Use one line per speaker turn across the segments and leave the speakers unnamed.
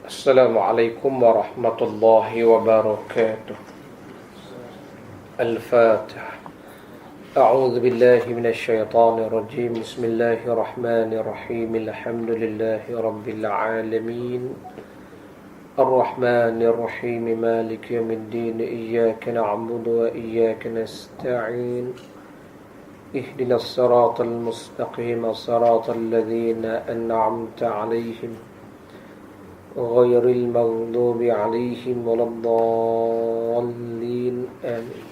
Assalamualaikum warahmatullahi wabarakatuh. Al-Fatihah. A'udzu billahi minasyaitonir rajim. Bismillahirrahmanirrahim. Alhamdulillahi rabbil alamin. Ar-Rahmanir Rahim. Maliki yaumiddin. Iyyaka na'budu wa iyyaka nasta'in. Ihdinas siratal mustaqim. Siratal ladzina an'amta 'alaihim غير المغضوب عليهم ولا الضالين آمين.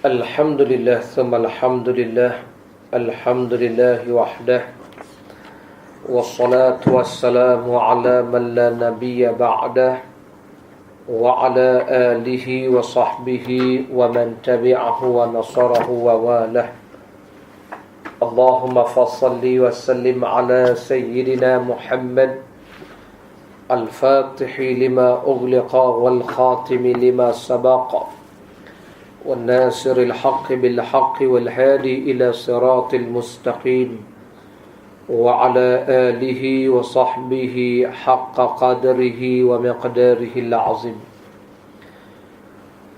الحمد لله ثم الحمد لله. الحمد لله وحده والصلاة والسلام على من لا نبي بعده وعلى آله وصحبه ومن تبعه ونصره وواله. اللهم فصل وسلم على سيدنا محمد الفاتح لما أغلق والخاتم لما سبق والناصر الحق بالحق والهادي إلى صراط المستقيم وعلى آله وصحبه حق قدره ومقداره العظيم.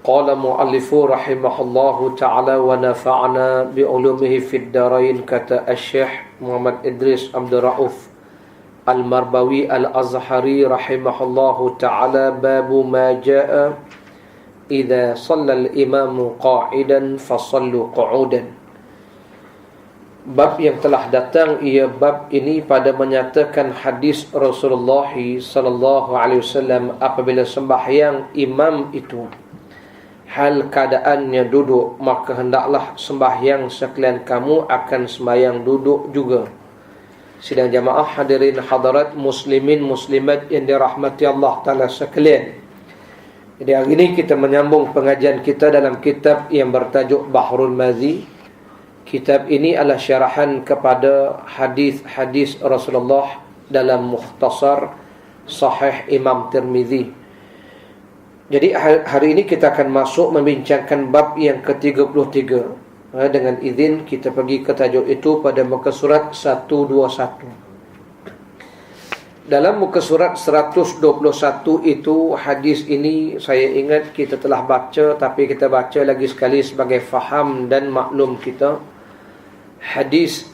قال مؤلف رحمه الله تعالى ونفعنا بعلومه في الدارين. Kata Syekh Muhammad Idris Abdul Rauf Al-Marbawi Al-Azhari rahimahullahu ta'ala. Babu ma jaa idza shalla al-imamu qa'idan fasallu qu'udan. Bab yang telah datang, ia bab ini pada menyatakan hadis Rasulullah sallallahu alaihi wasallam apabila sembahyang imam itu hal keadaannya duduk, maka hendaklah sembahyang sekalian kamu akan sembahyang duduk juga. Sidang jamaah hadirin hadirat muslimin muslimat yang dirahmati Allah Ta'ala sekalian. Jadi hari ini kita menyambung pengajian kita dalam kitab yang bertajuk Bahrul Mazi. Kitab ini adalah syarahan kepada hadis-hadis Rasulullah dalam mukhtasar Sahih Imam Tirmizi. Jadi hari ini kita akan masuk membincangkan bab yang ke-33. Dengan izin kita pergi ke tajuk itu pada muka surat 121. Dalam muka surat 121 itu, hadis ini saya ingat kita telah baca, tapi kita baca lagi sekali sebagai faham dan maklum kita. Hadis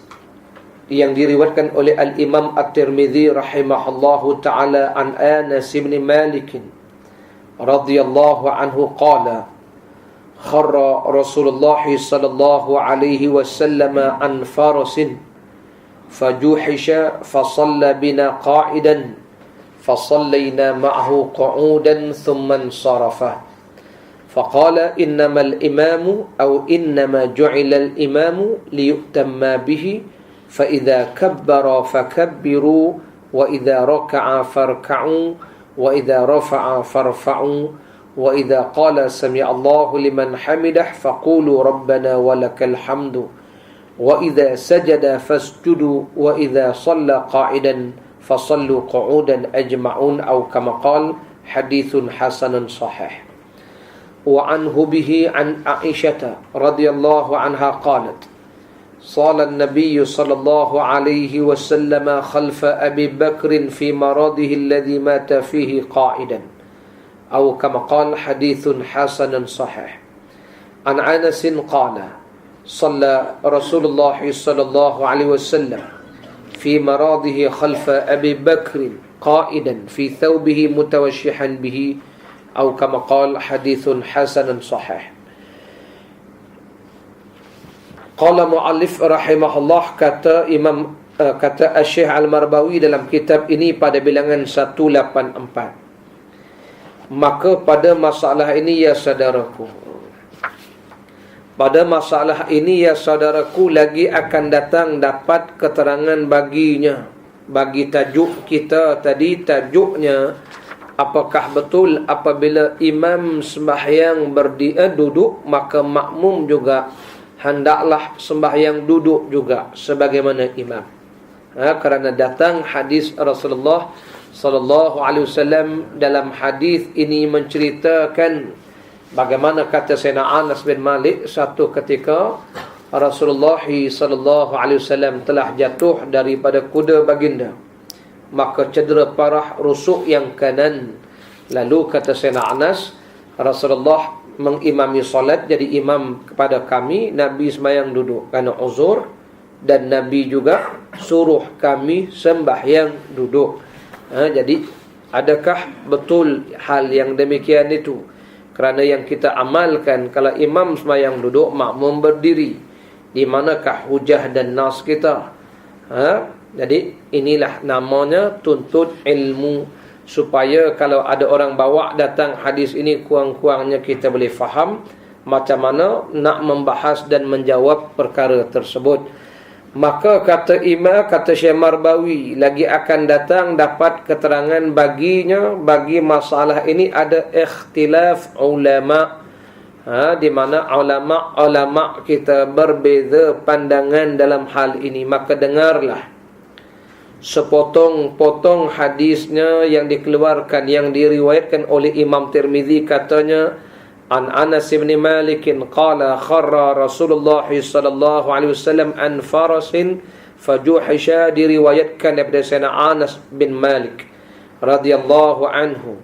yang diriwayatkan oleh Al-Imam At-Tirmizi rahimahullahu ta'ala an Anas bin Malik radhiyallahu anhu qala kharra Rasulullah sallallahu alaihi wasallam an farasin fajuhisha fasalla bina qa'idan fasallayna ma'ahu qu'udan thumma insarafa faqala innamal imamu aw innama ju'ila al imamu liyutamma bihi fa idza kabbara fakabbiru wa idza raka'a farka'u wa idza rafa'a farfa'u wa idza qala sami'a Allahu liman hamidah faqulu rabbana walakal hamdu wa idza sajada fasjudu wa idza shalla qa'idan fasallu qu'udan ajma'un aw kama qala. Hadithun hasanun sahih. Wa anhu bihi an Aisyah radhiyallahu anha qalat صلى النبي صلى الله عليه وسلم خلف أبي بكر في مرضه الذي مات فيه قائدا أو كما قال. حديث حسن صحيح. عن أنس قال صلى رسول الله صلى الله عليه وسلم في مرضه خلف أبي بكر قائدا في ثوبه متوشحا به أو كما قال. حديث حسن صحيح. Qala mu'allif rahimahullah, kata Syekh Al-Marbawi dalam kitab ini pada bilangan 184. Maka pada masalah ini ya saudaraku, lagi akan datang dapat keterangan baginya. Bagi tajuk kita tadi, tajuknya apakah betul apabila imam sembahyang duduk, maka makmum juga hendaklah sembahyang duduk juga sebagaimana imam. Kerana datang hadis Rasulullah sallallahu alaihi wasallam, dalam hadis ini menceritakan bagaimana kata Sayyidina Anas bin Malik, satu ketika Rasulullah sallallahu alaihi wasallam telah jatuh daripada kuda baginda. maka cedera parah rusuk yang kanan. Lalu kata Sayyidina Anas, Rasulullah mengimami solat, jadi imam kepada kami. Nabi sembahyang duduk kerana uzur, dan Nabi juga suruh kami sembahyang duduk. Jadi adakah betul hal yang demikian itu? Kerana yang kita amalkan, kalau imam sembahyang duduk, makmum berdiri. Di manakah hujah dan nas kita? Jadi inilah namanya tuntut ilmu, supaya kalau ada orang bawa datang hadis ini, kurang-kurangnya kita boleh faham macam mana nak membahas dan menjawab perkara tersebut. Maka kata Syekh Marbawi, lagi akan datang dapat keterangan baginya, bagi masalah ini ada ikhtilaf ulama, di mana ulama kita berbeza pandangan dalam hal ini. Maka dengarlah sepotong-potong hadisnya yang dikeluarkan, yang diriwayatkan oleh Imam Tirmizi. Katanya, an Anas bin Malik qala kharra Rasulullah sallallahu alaihi wasallam an farasin fajuhisha, diriwayatkan daripada Sayyidina Anas bin Malik radhiyallahu anhu.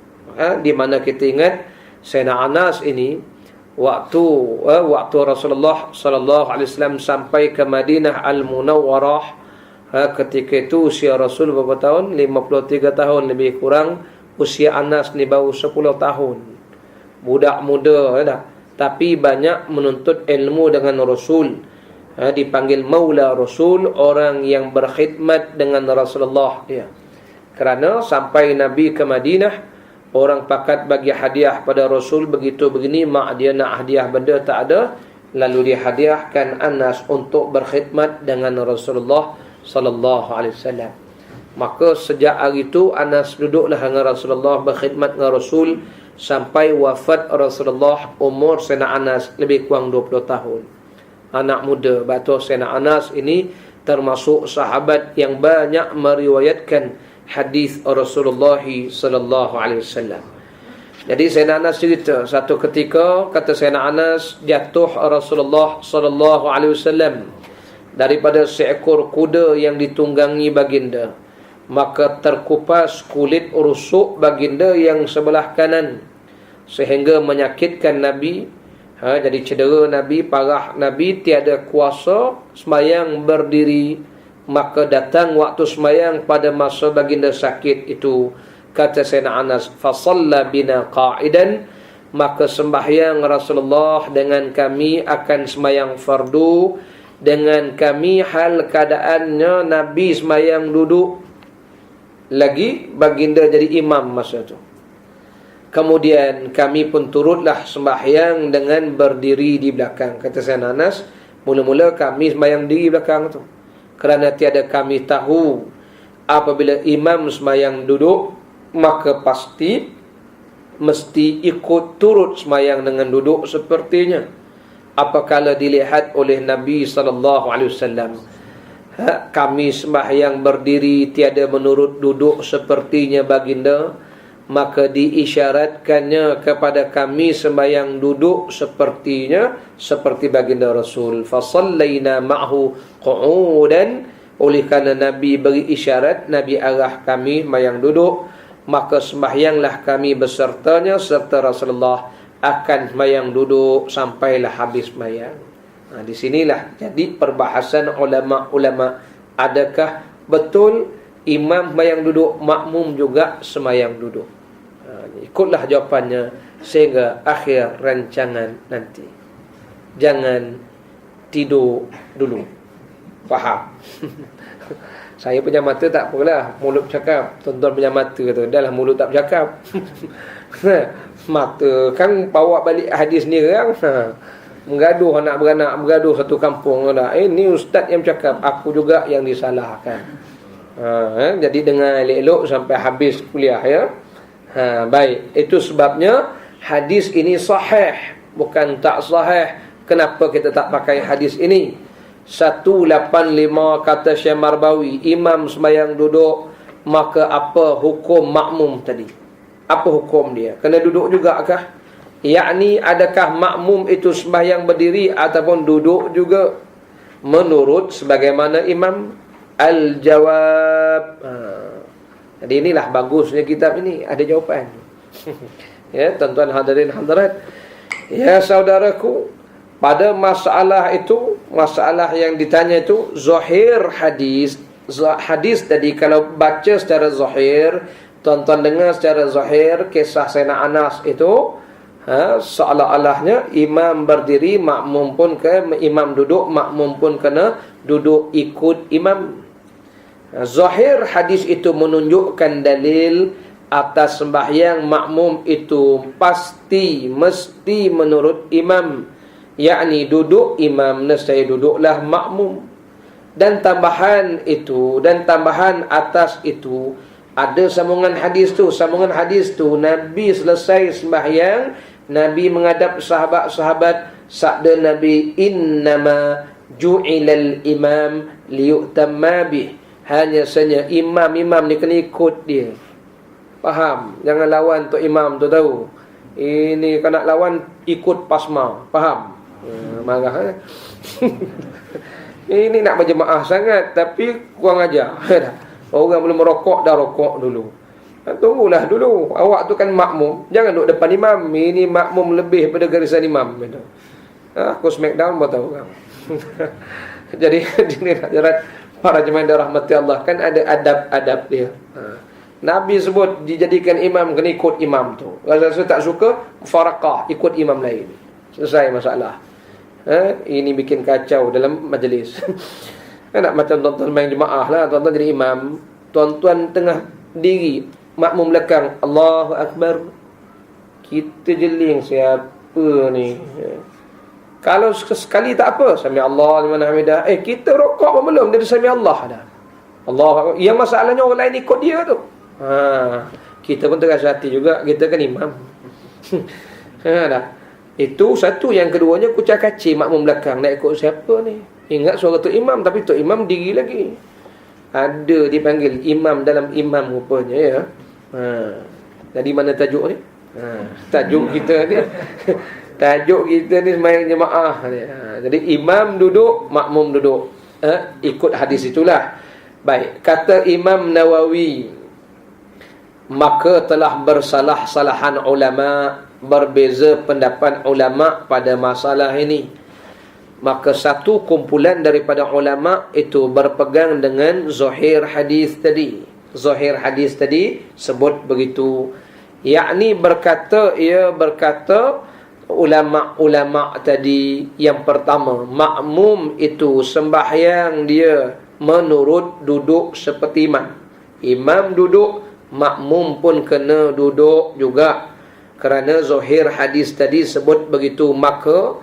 Di mana kita ingat Sayyidina Anas ini waktu Rasulullah sallallahu alaihi wasallam sampai ke Madinah Al-Munawwarah, ketika itu usia Rasul berapa tahun? 53 tahun lebih kurang. Usia Anas ni baru 10 tahun. Budak muda dah. Tapi banyak menuntut ilmu dengan Rasul. Dipanggil Maula Rasul, orang yang berkhidmat dengan Rasulullah. Kerana sampai Nabi ke Madinah, orang pakat bagi hadiah pada Rasul begitu begini, mak dia nak hadiah benda tak ada, lalu dia hadiahkan Anas untuk berkhidmat dengan Rasulullah sallallahu alaihi wasallam. Maka sejak hari itu Anas duduklah dengan Rasulullah, berkhidmat dengan Rasul sampai wafat Rasulullah. Umur Sayyidina Anas lebih kurang 20 tahun. Anak muda. Betul, Sayyidina Anas ini termasuk sahabat yang banyak meriwayatkan hadis Rasulullah sallallahu alaihi wasallam. Jadi Sayyidina Anas cerita, satu ketika kata Sayyidina Anas, jatuh Rasulullah sallallahu alaihi wasallam daripada seekor kuda yang ditunggangi baginda. Maka terkupas kulit rusuk baginda yang sebelah kanan, sehingga menyakitkan Nabi. Jadi cedera Nabi, parah Nabi, tiada kuasa sembahyang berdiri. Maka datang waktu sembahyang pada masa baginda sakit itu. Kata Sayyidina Anas, fasalla bina qa'idan, maka sembahyang Rasulullah dengan kami akan sembahyang fardu, dengan kami hal keadaannya Nabi sembahyang duduk, lagi baginda jadi imam masa tu. Kemudian kami pun turutlah sembahyang dengan berdiri di belakang. Kata Sayyidina Anas, mula-mula kami sembahyang di belakang tu, kerana tiada kami tahu apabila imam sembahyang duduk, maka mesti ikut turut sembahyang dengan duduk sepertinya. Apakala dilihat oleh Nabi sallallahu alaihi wasallam, kami sembahyang berdiri tiada menurut duduk sepertinya baginda, maka diisyaratkannya kepada kami sembahyang duduk sepertinya, seperti baginda Rasul. Fasallaina ma'hu qu'udan, oleh kerana Nabi beri isyarat, Nabi arah kami sembahyang duduk, maka sembahyanglah kami besertanya serta Rasulullah akan sembahyang duduk sampailah habis sembahyang. Di sinilah jadi perbahasan ulama-ulama, adakah betul imam sembahyang duduk, makmum juga sembahyang duduk? Ikutlah jawapannya sehingga akhir rancangan nanti. Jangan tidur dulu. Faham? Saya punya mata tak apalah, mulut bercakap. Tuan-tuan punya mata tu, dah lah mulut tak bercakap. Mata kan bawa balik hadis ni kan. Menggaduh anak beranak, bergaduh satu kampung dah. Ni ustaz yang bercakap, aku juga yang disalahkan. Jadi dengar elok-elok sampai habis kuliah ya. Baik, itu sebabnya hadis ini sahih, bukan tak sahih. Kenapa kita tak pakai hadis ini? 185 kata Syekh Marbawi, imam sembahyang duduk, maka apa hukum makmum tadi? Apa hukum dia? Kena duduk juga kah? Yakni adakah makmum itu sembahyang berdiri ataupun duduk juga? Menurut sebagaimana imam, al-jawab, Jadi inilah bagusnya kitab ini, ada jawapan. Ya, tuan-tuan hadirin hadirat. Ya saudaraku, pada masalah itu, masalah yang ditanya itu zahir hadis. Hadis tadi kalau baca secara zahir, tuan-tuan dengar secara zahir kisah Sayyidina Anas itu, seolah-olahnya imam berdiri, makmum pun imam duduk, makmum pun kena duduk ikut imam. Zahir hadis itu menunjukkan dalil atas sembahyang makmum itu pasti mesti menurut imam, yakni duduk imam nescaya duduklah makmum. Dan tambahan itu, dan tambahan atas itu, ada sambungan hadis tu. Sambungan hadis tu, Nabi selesai sembahyang, Nabi menghadap sahabat-sahabat, sabda Nabi, innama ju'ilal imam liyutamma bih. Hanya saja imam ni kena ikut dia. Faham? Jangan lawan tu imam tu tahu. Ini kalau nak lawan ikut pasma. Faham? Marah. Ini nak berjemaah sangat tapi kurang ajar. Orang belum merokok dah rokok dulu. Tunggulah dulu. Awak tu kan makmum, jangan duduk depan imam. Ini makmum lebih pada garisan imam gitu. Aku smackdown buat tahu kan. Jadi ini ajaran para jemaah dirahmati Allah, kan ada adab-adab dia. Nabi sebut dijadikan imam kena ikut imam tu. Kalau saya tak suka, faraqah, ikut imam lain. Selesai masalah. Ini bikin kacau dalam majlis. Nak macam tuan-tuan main jemaah lah, tuan-tuan jadi imam, tuan-tuan tengah diri, makmum belakang, Allahu Akbar. Kita jeling siapa ni? Kalau sekali tak apa, sami Allah liman hamidah. Kita rokok pun belum, dia dah sami Allah dah. Allahu Akbar. Yang masalahnya orang lain ikut dia tu. Kita pun terasa hati juga, kita kan imam. Dah. Itu satu. Yang keduanya kucak-kacir makmum belakang, nak ikut siapa ni? Ingat suara tu imam, tapi tu imam diri lagi. Ada dipanggil imam dalam imam rupanya ya. Jadi mana tajuk ni? Tajuk kita ni. Tajuk kita ni sembahyang jemaah ni. Jadi imam duduk, makmum duduk. Ikut hadis itulah. Baik, kata Imam Nawawi, maka telah bersalah-salahan ulama, berbeza pendapat ulama pada masalah ini. Maka satu kumpulan daripada ulama itu berpegang dengan zahir hadis tadi. Zahir hadis tadi sebut begitu. Yakni berkata ulama-ulama tadi, yang pertama, makmum itu sembahyang dia menurut duduk seperti imam. Imam duduk, makmum pun kena duduk juga. Kerana zahir hadis tadi sebut begitu. Maka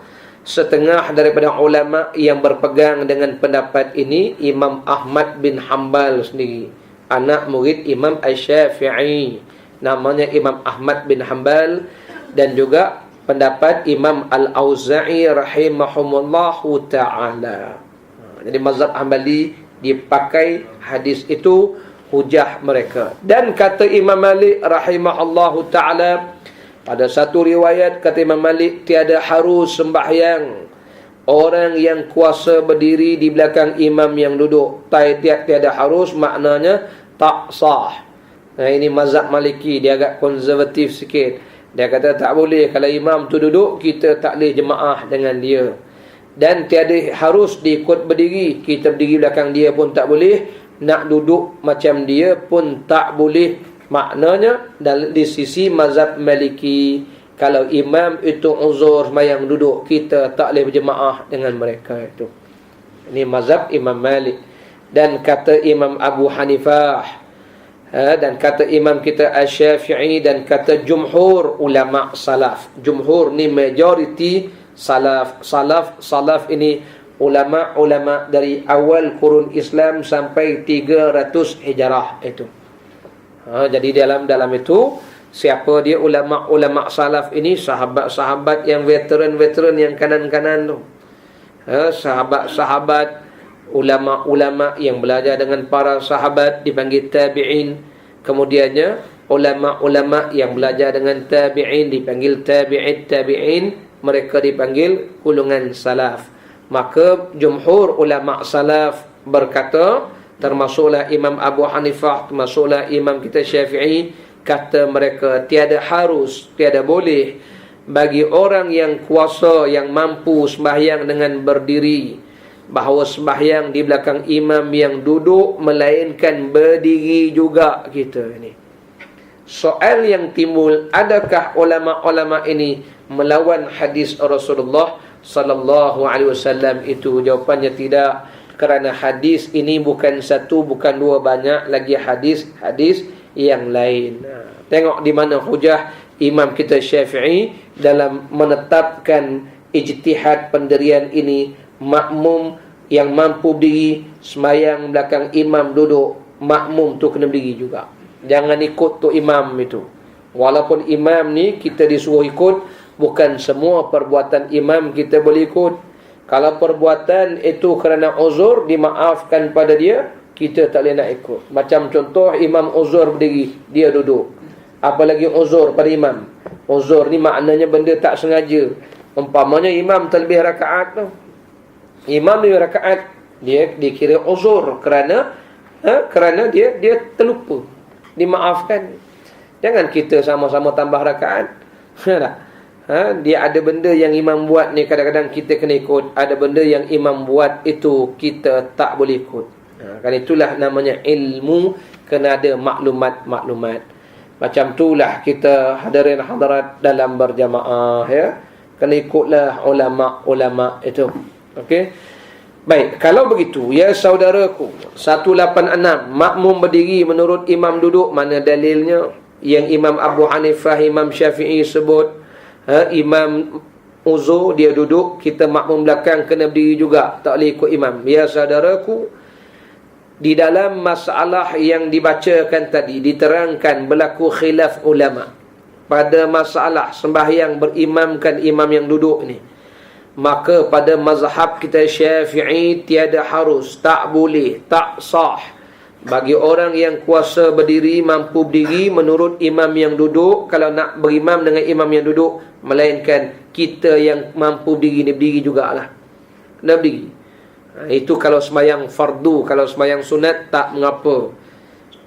setengah daripada ulama yang berpegang dengan pendapat ini, Imam Ahmad bin Hanbal sendiri, anak murid Imam Asy-Syafi'i, namanya Imam Ahmad bin Hanbal, dan juga pendapat Imam Al-Auza'i rahimahumullahu ta'ala. Jadi mazhab Hanbali dipakai hadis itu hujah mereka. Dan kata Imam Malik rahimahullahu ta'ala, pada satu riwayat kata Imam Malik, tiada harus sembahyang orang yang kuasa berdiri di belakang imam yang duduk. Tiada harus maknanya tak sah. Ini mazhab Maliki, dia agak konservatif sikit. Dia kata tak boleh, kalau imam tu duduk, kita tak boleh jemaah dengan dia. Dan tiada harus diikut berdiri, kita berdiri belakang dia pun tak boleh, nak duduk macam dia pun tak boleh. Maknanya di sisi mazhab Maliki, kalau imam itu uzur sembahyang duduk, kita tak boleh berjemaah dengan mereka itu. Ini mazhab Imam Malik. Dan kata Imam Abu Hanifah, dan kata imam kita Asy-Syafi'i, dan kata jumhur ulama salaf. Jumhur ni majority salaf. Salaf ini ulama-ulama dari awal kurun Islam sampai 300 Hijrah itu. Jadi dalam itu, siapa dia ulama-ulama salaf ini? Sahabat-sahabat yang veteran-veteran, yang kanan-kanan tu. Sahabat-sahabat, ulama-ulama yang belajar dengan para sahabat dipanggil tabi'in. Kemudiannya ulama-ulama yang belajar dengan tabi'in dipanggil tabi'in. Mereka dipanggil golongan salaf. Maka jumhur ulama salaf berkata, termasuklah Imam Abu Hanifah, termasuklah Imam kita Syafi'i, kata mereka tiada harus, tiada boleh bagi orang yang kuasa, yang mampu sembahyang dengan berdiri, bahawa sembahyang di belakang imam yang duduk, melainkan berdiri juga kita ini. Soal yang timbul, adakah ulama-ulama ini melawan hadis Rasulullah sallallahu alaihi wasallam itu? Jawapannya tidak, kerana hadis ini bukan satu, bukan dua, banyak lagi hadis yang lain. Tengok di mana hujah Imam kita Syafi'i dalam menetapkan ijtihad pendirian ini. Makmum yang mampu berdiri sembahyang belakang imam duduk, makmum tu kena berdiri juga. Jangan ikut tu imam itu. Walaupun imam ni kita disuruh ikut, bukan semua perbuatan imam kita boleh ikut. Kalau perbuatan itu kerana uzur, dimaafkan pada dia, kita tak boleh nak ikut. Macam contoh, imam uzur berdiri, dia duduk. Apalagi uzur pada imam. Uzur ni maknanya benda tak sengaja. Umpamanya imam terlebih rakaat tu. Imam lebih rakaat, dia dikira uzur kerana dia terlupa. Dimaafkan. Jangan kita sama-sama tambah rakaat. Dia ada benda yang imam buat ni, kadang-kadang kita kena ikut. Ada benda yang imam buat itu kita tak boleh ikut. Kan itulah namanya ilmu, kena ada maklumat. Macam itulah kita hadirin hadirat dalam berjamaah, ya. Kena ikutlah ulama itu. Okey. Baik, kalau begitu, ya saudaraku, 186 makmum berdiri menurut imam duduk, mana dalilnya? Yang Imam Abu Hanifah, Imam Syafi'i sebut, imam uzur dia duduk, kita makmum belakang kena berdiri juga, tak boleh ikut imam. Ya saudaraku, di dalam masalah yang dibacakan tadi diterangkan berlaku khilaf ulama pada masalah sembahyang berimamkan imam yang duduk ni. Maka pada mazhab kita Syafi'i tiada harus, tak boleh, tak sah bagi orang yang kuasa berdiri, mampu berdiri menurut imam yang duduk, kalau nak berimam dengan imam yang duduk, melainkan kita yang mampu berdiri ni berdiri jugalah. Kena berdiri. Itu kalau sembahyang fardu. Kalau sembahyang sunat tak mengapa.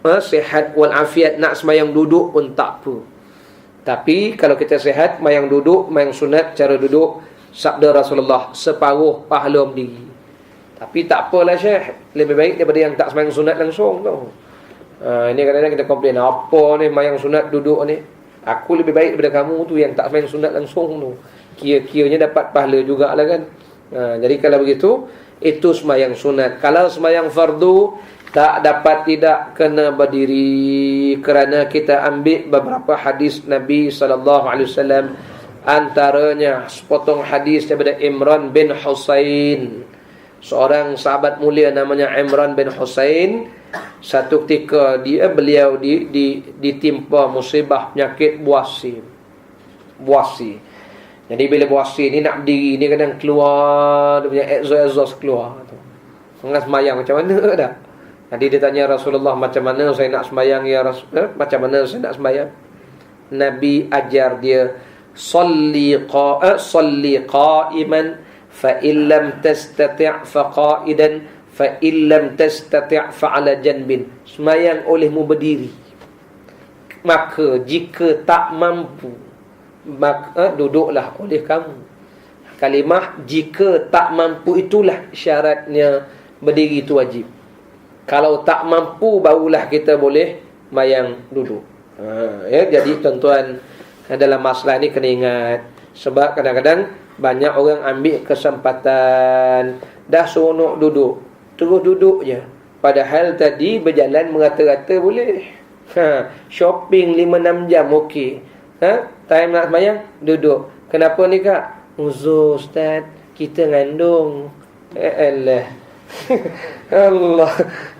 Sihat wal afiat, nak sembahyang duduk pun tak apa. Tapi kalau kita sihat, sembahyang duduk, sembahyang sunat cara duduk, sabda Rasulullah, separuh pahala berdiri. Tapi tak apalah Syekh, lebih baik daripada yang tak sembahyang sunat langsung tu. Ini kadang-kadang kita komplain, apa ni sembahyang sunat duduk ni, aku lebih baik daripada kamu tu yang tak sembahyang sunat langsung tu. Kira-kiranya dapat pahala jugalah kan. Jadi kalau begitu, itu sembahyang sunat. Kalau sembahyang fardu, tak dapat, tidak kena berdiri, kerana kita ambil beberapa hadis Nabi SAW. Antaranya sepotong hadis daripada Imran bin Husain, seorang sahabat mulia namanya Imran bin Husain. Satu ketika beliau ditimpa musibah penyakit buasi. Jadi bila buasi ni nak berdiri ni, kadang keluar dia punya exhaust keluar tu. Sangat sembahyang macam mana dah. Jadi dia tanya Rasulullah, macam mana saya nak sembahyang ya Rasul? Macam mana saya nak sembahyang? Nabi ajar dia, salli qa'iman fa illam tastati' fa qa'idan fa illam tastati' fa 'ala janbin. Sembahyang olehmu berdiri. Maka jika tak mampu, maka duduklah oleh kamu. Kalimah jika tak mampu itulah syaratnya, berdiri itu wajib. Kalau tak mampu barulah kita boleh sembahyang duduk. Jadi tuan-tuan, dalam masalah ni kena ingat. Sebab kadang-kadang banyak orang ambil kesempatan, dah seronok duduk, terus duduk je. Padahal tadi berjalan merata-rata boleh. Shopping 5-6 jam okey. Time nak sembahyang, duduk. Kenapa ni kak? Uzur Ustaz, kita ngandung. Allah.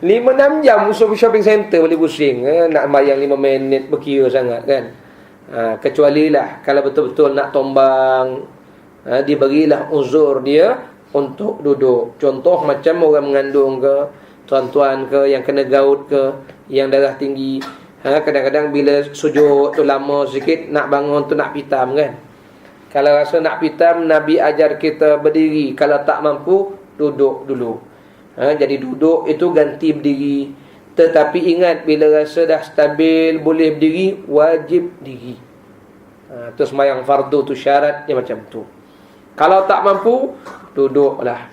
5-6 jam musuh shopping center boleh pusing. Nak sembahyang 5 minit berkira sangat kan. Kecuali lah kalau betul-betul nak tombang, diberilah uzur dia untuk duduk. Contoh macam orang mengandung ke, tuan-tuan ke, yang kena gaut ke, yang darah tinggi. Kadang-kadang bila sujud tu lama sikit, nak bangun tu nak pitam kan. Kalau rasa nak pitam, Nabi ajar kita berdiri. Kalau tak mampu, duduk dulu. Jadi duduk itu ganti berdiri. Tetapi ingat, bila rasa dah stabil boleh berdiri, wajib diri. Tu sembahyang fardu tu syaratnya macam tu. Kalau tak mampu, duduklah.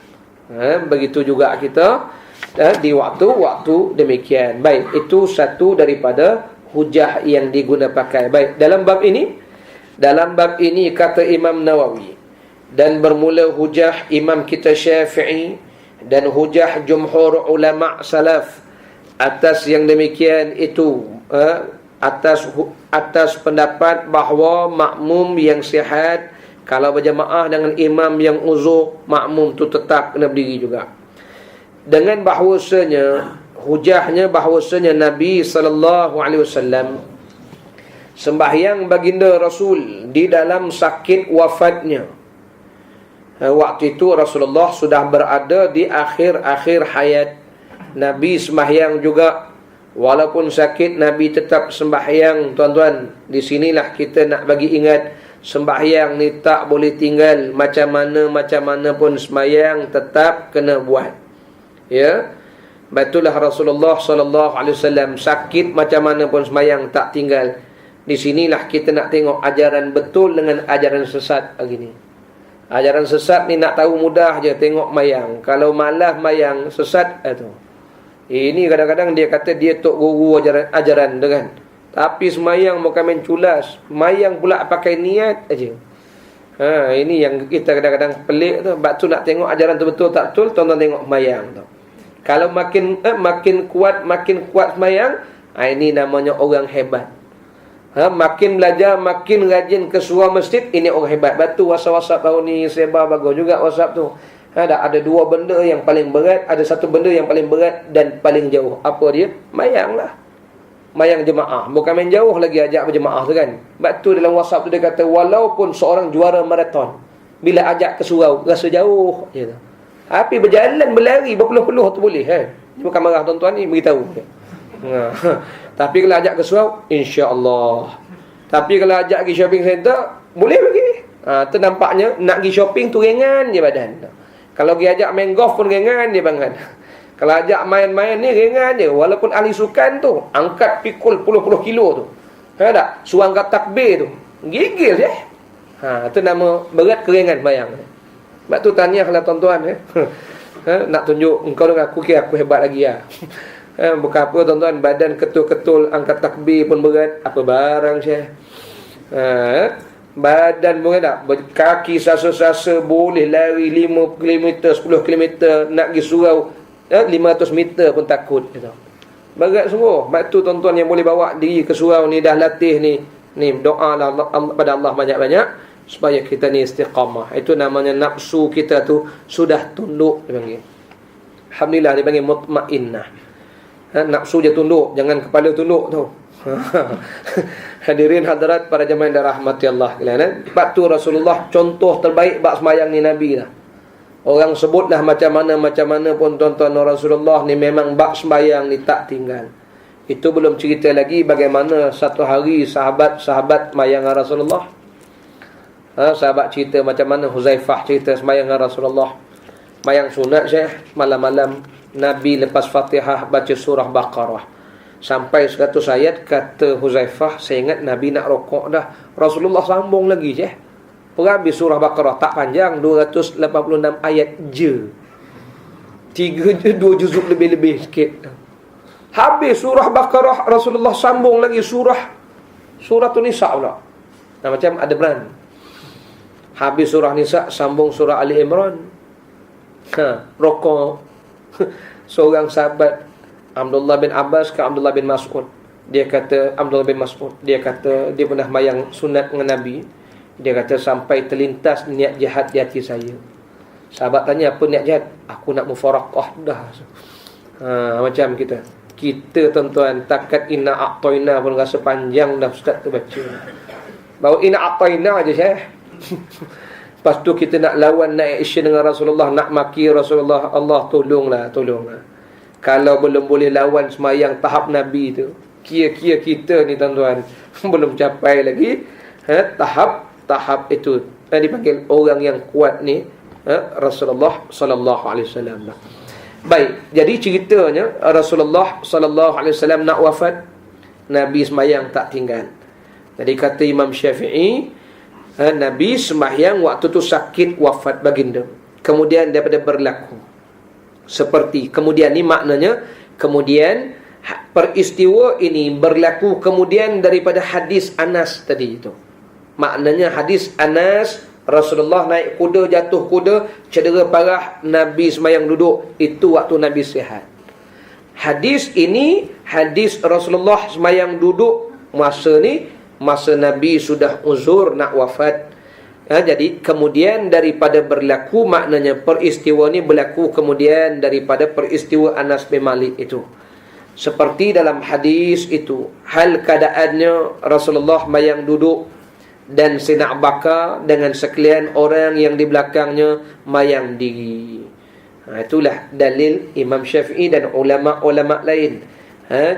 Begitu juga kita di waktu-waktu demikian. Baik, itu satu daripada hujah yang diguna pakai. Baik, dalam bab ini kata Imam Nawawi, dan bermula hujah Imam kita Syafi'i dan hujah jumhur ulama salaf atas yang demikian itu, atas pendapat bahawa makmum yang sihat kalau berjamaah dengan imam yang uzur, makmum tu tetap kena berdiri juga. Dengan bahawasanya, hujahnya bahawasanya Nabi SAW sembahyang baginda Rasul di dalam sakit wafatnya. Waktu itu Rasulullah sudah berada di akhir-akhir hayat. Nabi sembahyang juga. Walaupun sakit, Nabi tetap sembahyang, tuan-tuan. Di sinilah kita nak bagi ingat, sembahyang ni tak boleh tinggal. Macam mana pun sembahyang tetap kena buat. Ya. Betullah Rasulullah SAW sakit, macam mana pun sembahyang tak tinggal. Di sinilah kita nak tengok ajaran betul dengan ajaran sesat hari ni. Ajaran sesat ni nak tahu mudah je, tengok mayang. Kalau malas mayang, sesat itu. Ini kadang-kadang dia kata dia tok guru ajaran tu kan. Tapi semayang bukan main culas. Mayang pula pakai niat aja. Ini yang kita kadang-kadang pelik tu. Sebab tu nak tengok ajaran tu betul tak betul, tuan-tuan tengok mayang tu. Kalau makin kuat semayang, ini namanya orang hebat. Makin belajar, makin rajin ke surau masjid, ini orang hebat. Batu WhatsApp tahun ni sebar bagus juga WhatsApp tu. Ada dua benda yang paling berat, ada satu benda yang paling berat dan paling jauh. Apa dia? Mayang lah. Mayang jemaah. Bukan main jauh lagi ajak berjemaah tu kan. Sebab tu dalam WhatsApp tu dia kata, walaupun seorang juara maraton, bila ajak ke surau, rasa jauh je tu. Tapi berjalan, berlari, berpeluh-peluh tu boleh. Bukan marah tuan-tuan ni, beritahu. Tapi kalau ajak ke surau, insya-Allah. Tapi kalau ajak pergi shopping center, boleh pergi. Tu nampaknya nak pergi shopping tu ringan je badan. Kalau pergi ajak main golf pun ringan je banget. Kalau ajak main-main ni ringan je. Walaupun ahli sukan tu angkat pikul puluh-puluh kilo tu. Tak? Suang kat takbir tu. Gigil je. Tu nama berat keringan bayang. Sebab tu tanya kalau tuan-tuan nak tunjuk engkau dengan aku, kira aku hebat lagi lah. Bukan apa tuan-tuan, badan ketul-ketul angkat takbir pun berat. Apa barang Syekh? Badan boleh tak? Kaki sasa-sasa boleh lari 5 km, 10 km, nak pergi surau 500 meter pun takut gitu. Berat sungguh. Sebab tu tuan-tuan yang boleh bawa diri ke surau ni, dah latih ni doa lah pada Allah banyak-banyak supaya kita ni istiqamah. Itu namanya nafsu kita tu sudah tunduk dipanggil. Alhamdulillah dipanggil mutmainnah. Nafsu dia tunduk, jangan kepala tunduk tu. Hadirin hadirat para jemaah yang dirahmati Allah sekalian. Sebab tu Rasulullah contoh terbaik bab sembahyang ni Nabi lah. Orang sebutlah macam mana pun tuan-tuan, Rasulullah ni memang bab sembahyang ni tak tinggal. Itu belum cerita lagi bagaimana satu hari sahabat sembahyang dengan Rasulullah. Sahabat cerita macam mana Huzaifah cerita sembahyang dengan Rasulullah. Sembahyang sunat Syekh, malam-malam Nabi lepas Fatihah baca surah Baqarah sampai 100 ayat. Kata Huzaifah, saya ingat Nabi nak rokok dah, Rasulullah sambung lagi je. Habis surah Baqarah, tak panjang, 286 ayat je. 2 juzuk lebih-lebih sikit. Habis surah Baqarah, Rasulullah sambung lagi surah Nisa pula. Macam ada beran. Habis surah Nisa, sambung surah Ali Imran. Rokok. Seorang sahabat Abdullah bin Abbas ke Abdullah bin Mas'ud, dia kata dia pernah mayang sunat dengan Nabi. Dia kata sampai terlintas niat jahat di hati saya. Sahabat tanya, apa niat jahat? Aku nak mufaraqah dah. Macam kita tuan-tuan, takat inna a'tayna pun rasa panjang dah ustaz tu baca. Baru inna a'tayna aja Syekh. Lepas tu kita nak lawan, nak action dengan Rasulullah, nak maki Rasulullah. Allah tolonglah. Kalau belum boleh lawan semayang tahap Nabi tu, kira-kira kita ni tuan-tuan belum capai lagi tahap itu. Dipanggil orang yang kuat ni Rasulullah sallallahu alaihi wasallam. Baik, jadi ceritanya Rasulullah sallallahu alaihi wasallam nak wafat, Nabi sembahyang tak tinggal. Jadi kata Imam Syafi'i, Nabi sembahyang waktu tu sakit wafat baginda. Kemudian daripada berlaku seperti, kemudian ni maknanya kemudian peristiwa ini berlaku kemudian daripada hadis Anas tadi itu. Maknanya hadis Anas, Rasulullah naik kuda, jatuh kuda, cedera parah, Nabi sembahyang duduk, itu waktu Nabi sihat. Hadis ini hadis Rasulullah sembahyang duduk masa Nabi sudah uzur nak wafat. Jadi kemudian daripada berlaku, maknanya peristiwa ni berlaku kemudian daripada peristiwa Anas bin Malik itu. Seperti dalam hadis itu, hal keadaannya Rasulullah sembahyang duduk dan Sayyidina Abu Bakar dengan sekalian orang yang di belakangnya sembahyang diri. Itulah dalil Imam Syafi'i dan ulama-ulama lain.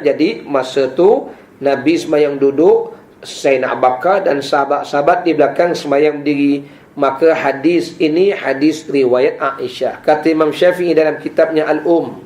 Jadi masa tu Nabi sembahyang duduk, Sayyidina Abu Bakar dan sahabat-sahabat di belakang sembahyang diri. Maka hadis ini hadis riwayat Aisyah. Kata Imam Syafi'i dalam kitabnya Al-Um,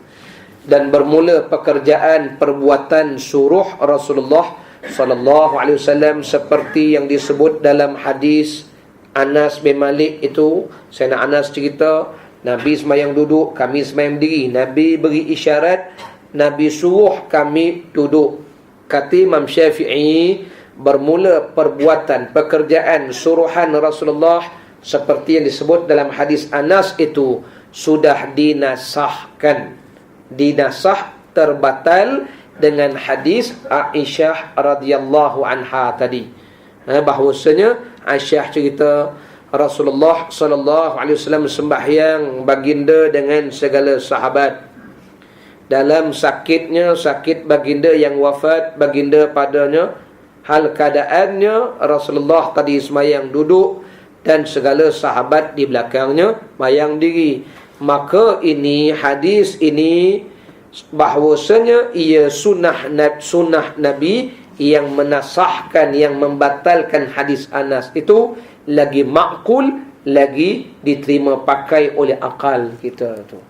dan bermula pekerjaan perbuatan suruh Rasulullah sallallahu alaihi wasallam seperti yang disebut dalam hadis Anas bin Malik itu. Sayyidina Anas cerita, Nabi sembahyang duduk, kami sembahyang diri. Nabi beri isyarat, Nabi suruh kami duduk. Kata Imam Syafi'i, bermula perbuatan pekerjaan suruhan Rasulullah seperti yang disebut dalam hadis Anas itu sudah dinasahkan. Dinasah, terbatal dengan hadis Aisyah radhiyallahu anha tadi. Bahawasanya Aisyah cerita Rasulullah sallallahu alaihi wasallam sembahyang baginda dengan segala sahabat. Dalam sakitnya, sakit baginda yang wafat, baginda padanya, hal keadaannya Rasulullah tadi sembahyang duduk dan segala sahabat di belakangnya sembahyang diri. Maka ini hadis ini bahawasanya ia sunnah Nabi yang menasahkan, yang membatalkan hadis Anas itu lagi makul, lagi diterima pakai oleh akal kita tu.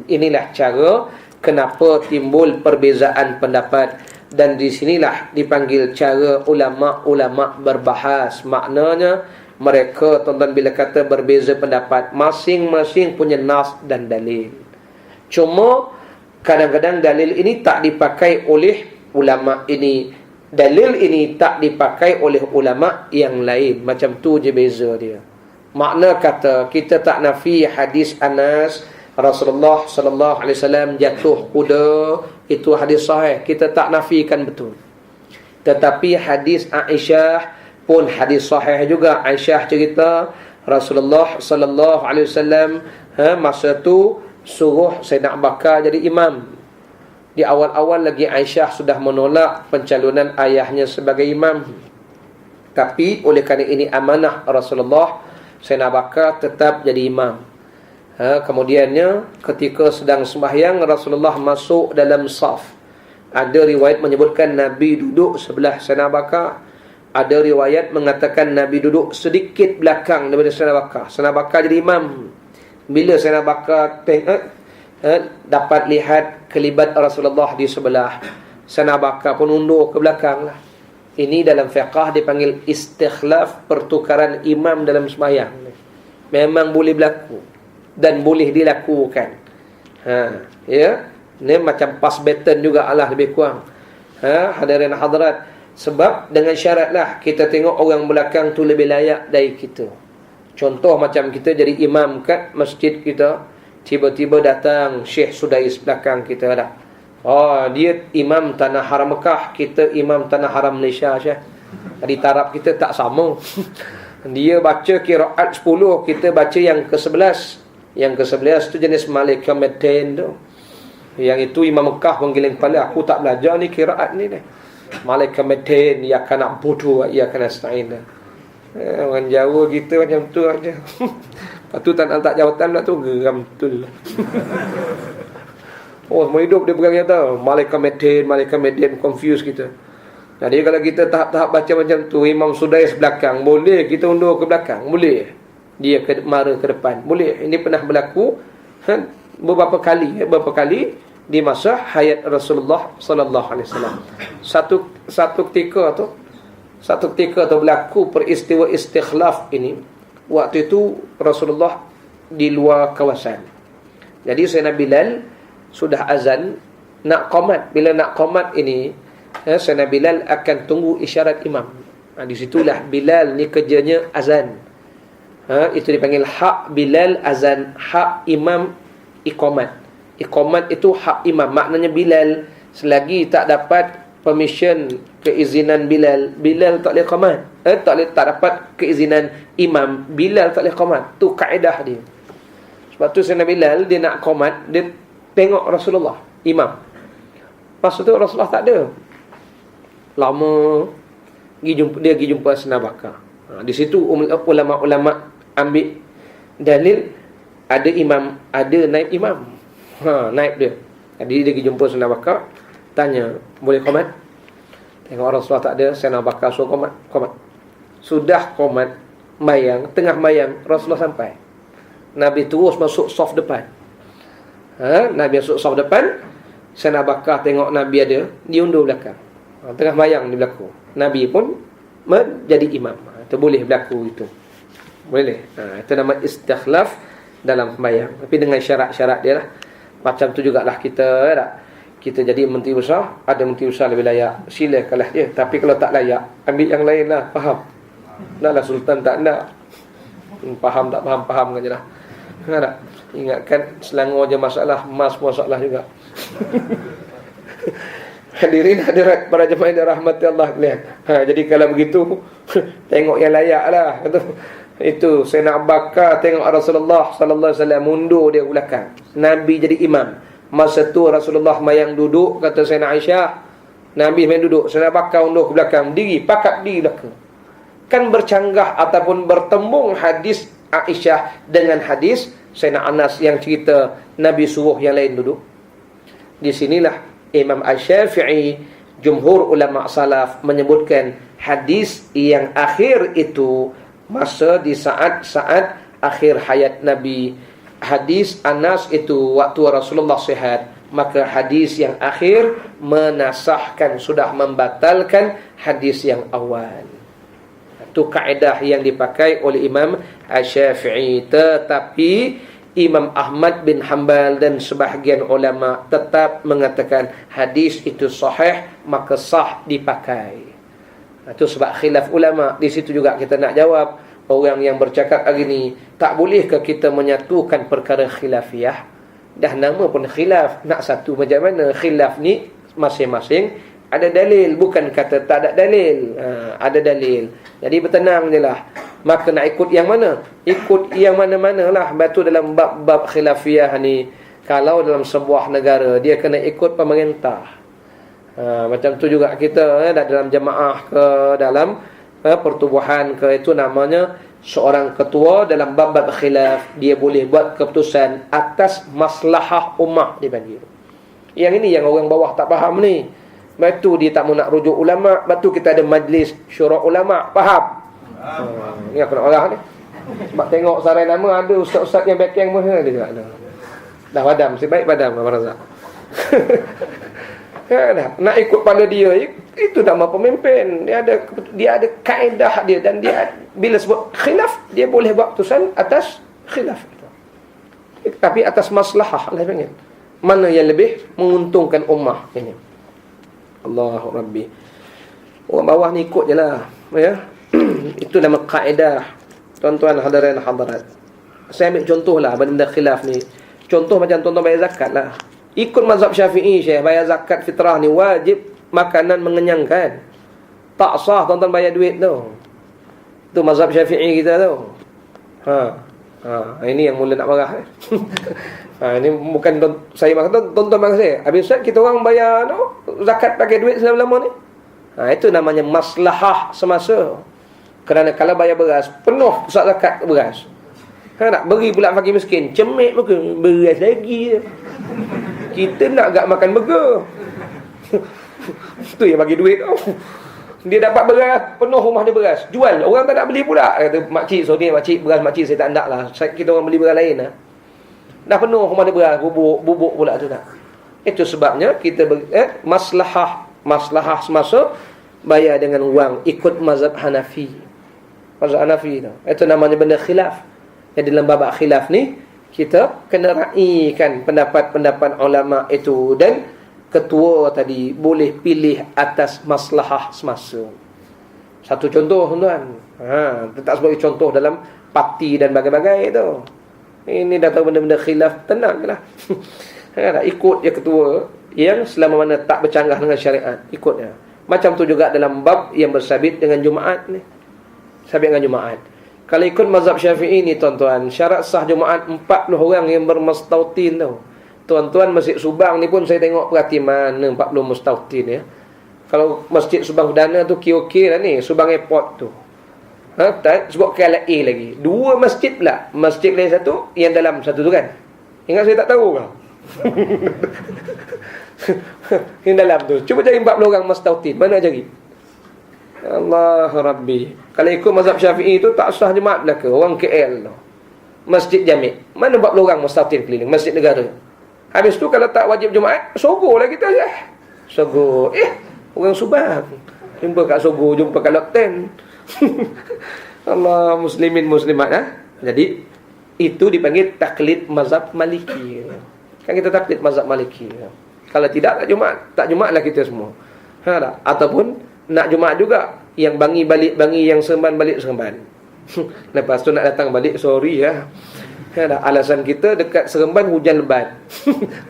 Inilah cara kenapa timbul perbezaan pendapat. Dan di sinilah dipanggil cara ulama-ulama berbahas. Maknanya mereka, tuan-tuan, bila kata berbeza pendapat, masing-masing punya nas dan dalil. Cuma kadang-kadang dalil ini tak dipakai oleh ulama ini, dalil ini tak dipakai oleh ulama yang lain. Macam tu je beza dia. Makna kata kita tak nafi hadis Anas Rasulullah sallallahu alaihi wasallam jatuh kuda, itu hadis sahih, kita tak nafikan betul. Tetapi hadis Aisyah pun hadis sahih juga. Aisyah cerita Rasulullah sallallahu alaihi wasallam masa tu suruh Sayyidina Abu Bakar jadi imam. Di awal-awal lagi Aisyah sudah menolak pencalonan ayahnya sebagai imam. Tapi oleh kerana ini amanah Rasulullah, Sayyidina Abu Bakar tetap jadi imam. Kemudiannya ketika sedang sembahyang, Rasulullah masuk dalam saf. Ada riwayat menyebutkan Nabi duduk sebelah Sayyidina Abu Bakar. Ada riwayat mengatakan Nabi duduk sedikit belakang daripada Sayyidina Abu Bakar. Sayyidina Abu Bakar jadi imam. Bila Sayyidina Abu Bakar dapat lihat kelibat Rasulullah di sebelah, Sayyidina Abu Bakar pun undur ke belakang lah. Ini dalam fiqah dipanggil istikhlaf, pertukaran imam dalam sembahyang. Memang boleh berlaku dan boleh dilakukan. Ya, ni macam pass baton juga Allah lebih kurang. Hadirin hadirat, sebab dengan syaratlah kita tengok orang belakang tu lebih layak dari kita. Contoh macam kita jadi imam kat masjid kita, tiba-tiba datang Syekh Sudais belakang kita dah. Dia imam tanah haram Mekah, kita imam tanah haram Malaysia Syekh. Di taraf kita tak sama. Dia baca qiraat 10, kita baca yang ke-11. Yang ke-11 tu jenis Malaikat Metin tu. Yang itu Imam Mekah penggiling kepala, aku tak belajar ni qiraat ni dah. Malaikat Metin, ya kana budu, ya kana stain. Orang Jawa kita macam tu aja. Lepas tu tak nak jawatan pula tu, geram betul. Semua hidup dia pegang kata Malaikat Metin, confuse kita. Jadi kalau kita tahap-tahap baca macam tu, Imam Sudais belakang, boleh kita undur ke belakang? Boleh. Dia mara ke depan, boleh. Ini pernah berlaku beberapa kali di masa hayat Rasulullah sallallahu alaihi wasallam. Satu ketika berlaku peristiwa istikhlaf ini. Waktu itu Rasulullah di luar kawasan. Jadi Sayyidina Bilal sudah azan nak qamat. Bila nak qamat ini, Sayyidina Bilal akan tunggu isyarat imam. Di situlah Bilal ni kerjanya azan. Itu dipanggil hak Bilal azan, hak imam iqamat. Iqamat itu hak imam. Maknanya Bilal selagi tak dapat permission, keizinan Bilal tak boleh qamat. Tak dapat keizinan imam, Bilal tak boleh qamat. Tu kaedah dia. Sebab tu Sayyidina Bilal dia nak qamat, dia tengok Rasulullah imam. Masa tu Rasulullah tak ada. Lama dia pergi jumpa Sayyidina Bakar. Di situ ulama-ulama ambil dalil ada imam, ada naib imam. Naib dia. Jadi dia pergi jumpa Sayyidina Bakar, tanya, boleh qamat? Tengok Rasulullah tak ada, Sayyidina Bakar suruh qamat. Sudah qamat, mayang, tengah mayang, Rasulullah sampai. Nabi terus masuk saf depan. Nabi masuk saf depan, Sayyidina Bakar tengok Nabi ada, dia undur belakang. Tengah mayang di belakang. Nabi pun menjadi imam. Itu boleh berlaku itu. Boleh. Itu nama istikhlaf dalam sembahyang. Tapi dengan syarat-syarat dia lah. Macam tu jugalah kita kita jadi menteri besar, ada menteri besar lebih layak, silakanlah dia. Tapi kalau tak layak, ambil yang lain lah. Faham? Naklah sultan tak nak. Faham tak faham kan je lah. Tak? Ingatkan Selangor je masalah, emas masalah juga. Hadirin hadirat para jemaah yang dirahmati Allah sekalian. Jadi kalau begitu tengok yang layak lah. Itu Sayyidina Abu Bakar tengok Rasulullah sallallahu alaihi wasallam mundur dia belakang. Nabi jadi imam. Masa tu Rasulullah mayang duduk, kata Sayyidina Aisyah, Nabi mayang duduk, Sayyidina Abu Bakar undur ke belakang, diri pakat di belakang. Kan bercanggah ataupun bertembung hadis Aisyah dengan hadis Sayyidina Anas yang cerita Nabi suruh yang lain duduk. Di sinilah Imam Asy-Syafi'i, jumhur ulama salaf menyebutkan hadis yang akhir itu masa di saat-saat akhir hayat Nabi. Hadis Anas itu waktu Rasulullah sihat. Maka hadis yang akhir menasahkan, sudah membatalkan hadis yang awal. Itu kaedah yang dipakai oleh Imam Asy-Syafi'i. Tetapi Imam Ahmad bin Hanbal dan sebahagian ulama tetap mengatakan hadis itu sahih, maka sah dipakai. Itu sebab khilaf ulama. Di situ juga kita nak jawab orang yang bercakap hari ni, tak bolehkah kita menyatukan perkara khilafiyah? Dah nama pun khilaf, nak satu macam mana? Khilaf ni masing-masing ada dalil, bukan kata tak ada dalil. Ada dalil. Jadi bertenang je lah. Maka nak ikut yang mana? Ikut yang mana-mana lah. Batu dalam bab-bab khilafiyah ni, kalau dalam sebuah negara, dia kena ikut pemerintah. Macam tu juga kita dalam jemaah ke, dalam pertubuhan ke, itu namanya seorang ketua dalam bab-bab khilaf, dia boleh buat keputusan atas maslahah ummah, dipanggil. Yang ini yang orang bawah tak faham ni. Batu dia tak mau nak rujuk ulama, batu kita ada majlis syura ulama, faham? Ni aku nak marah ni. Sebab tengok sarai nama ada ustaz-ustaz yang backing pun dia juga ada. Dah padam, sebaik padam Abang Razak. Nak ikut pada dia, itu nama pemimpin. Dia ada kaedah dia, dan dia bila sebut khilaf, dia boleh buat keputusan atas khilaf itu. Tapi atas maslahah Allah panggil. Mana yang lebih menguntungkan ummah ini. Allahu Rabbi. Orang bawah ni ikut je lah, ya. Itu nama kaedah. Tuan-tuan hadirin hadirat, saya ambil contoh lah benda khilaf ni. Contoh macam tuan-tuan bayar zakat lah. Ikut mazhab Syafi'i, Syekh, bayar zakat fitrah ni wajib makanan mengenyangkan. Tak sah tuan-tuan bayar duit tu. Tu mazhab Syafi'i kita tu. Ini yang mula nak marah. Ini bukan saya maksud, tuan-tuan maksud saya. Habis Ustaz, kita orang bayar zakat pakai duit selama-lama ni. Itu namanya maslahah semasa. Kerana kalau bayar beras, penuh pusat zakat beras. Nak beri pula fakir miskin, cemik muka, beras lagi. Kita nak agak makan burger. Tu yang bagi duit. Dia dapat beras, penuh rumah dia beras, jual. Orang tak nak beli pula. Kata makcik, sorry makcik, beras makcik saya tak nak lah. Kita orang beli beras lain lah. Dah penuh mana beras, bubuk pula tu dah. Itu sebabnya kita maslahah semasa bayar dengan wang ikut mazhab Hanafi. Mazhab Hanafi tu. Itu namanya benda khilaf. Jadi dalam bab khilaf ni kita kena raikan pendapat-pendapat ulama itu, dan ketua tadi boleh pilih atas maslahah semasa. Satu contoh tuan. Tak sebagai contoh dalam parti dan bagai-bagai tu. Ini dah tahu benda-benda khilaf, tenanglah. Ikut dia ketua yang selama mana tak bercanggah dengan syariat, ikutnya. Macam tu juga dalam bab yang bersabit dengan Jumaat ni. Sabit dengan Jumaat. Kalau ikut mazhab Syafi'i ni tuan-tuan, syarat sah Jumaat 40 orang yang bermustautin tu. Tuan-tuan Masjid Subang ni pun saya tengok perhati mana 40 mustautin ya. Kalau Masjid Subang Perdana tu okey lah ni, Subang Airport tu. Tak sebut KLA lagi. 2 masjid pula. Masjid lain satu, yang dalam satu tu kan. Ingat saya tak tahu ke? Yang dalam tu. Cuba cari 40 orang mustautin. Mana cari? Allah Rabbi. Kalau ikut mazhab Syafi'i tu tak sah Jumaat lah ke? Orang KL tu. Masjid Jami'. Mana 40 orang mustautin keliling? Masjid negara. Habis tu kalau tak wajib Jumaat, Sogo lah kita je. Sogo. Orang Subang. Jumpa kat Sogo, jumpa kat Lot 10. Allah, muslimin muslimat. Jadi itu dipanggil taklid mazhab Maliki. Kan kita taklid mazhab Maliki. Kalau tidak tak Jumaat lah kita semua. Ataupun nak Jumaat juga, yang bangi balik bangi, yang seremban balik seremban. Lepas tu nak datang balik, sorry ya. Alasan kita dekat Seremban hujan lebat.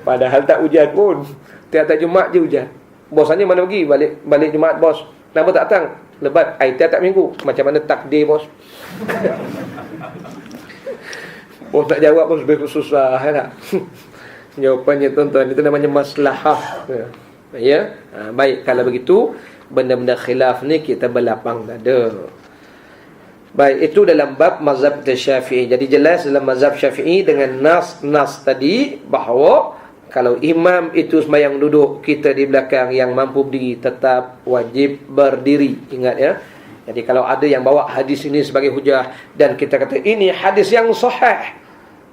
Padahal tak hujan pun. Tiap-tiap Jumaat je hujan. Bosannya mana pergi? Balik Jumaat bos. Kenapa tak datang? Lebat. Tiap-tiap minggu. Macam mana takdir bos? Bos tak jawab pun lebih susah tak? Jawapannya tuan-tuan, itu namanya maslahah. Ya. Baik, kalau begitu benda-benda khilaf ni kita berlapang dada. Baik, itu dalam bab mazhab Syafi'i. Jadi jelas dalam mazhab Syafi'i dengan nas tadi bahawa kalau imam itu sembahyang duduk, kita di belakang yang mampu berdiri tetap wajib berdiri. Ingat ya. Jadi kalau ada yang bawa hadis ini sebagai hujah dan kita kata ini hadis yang sahih,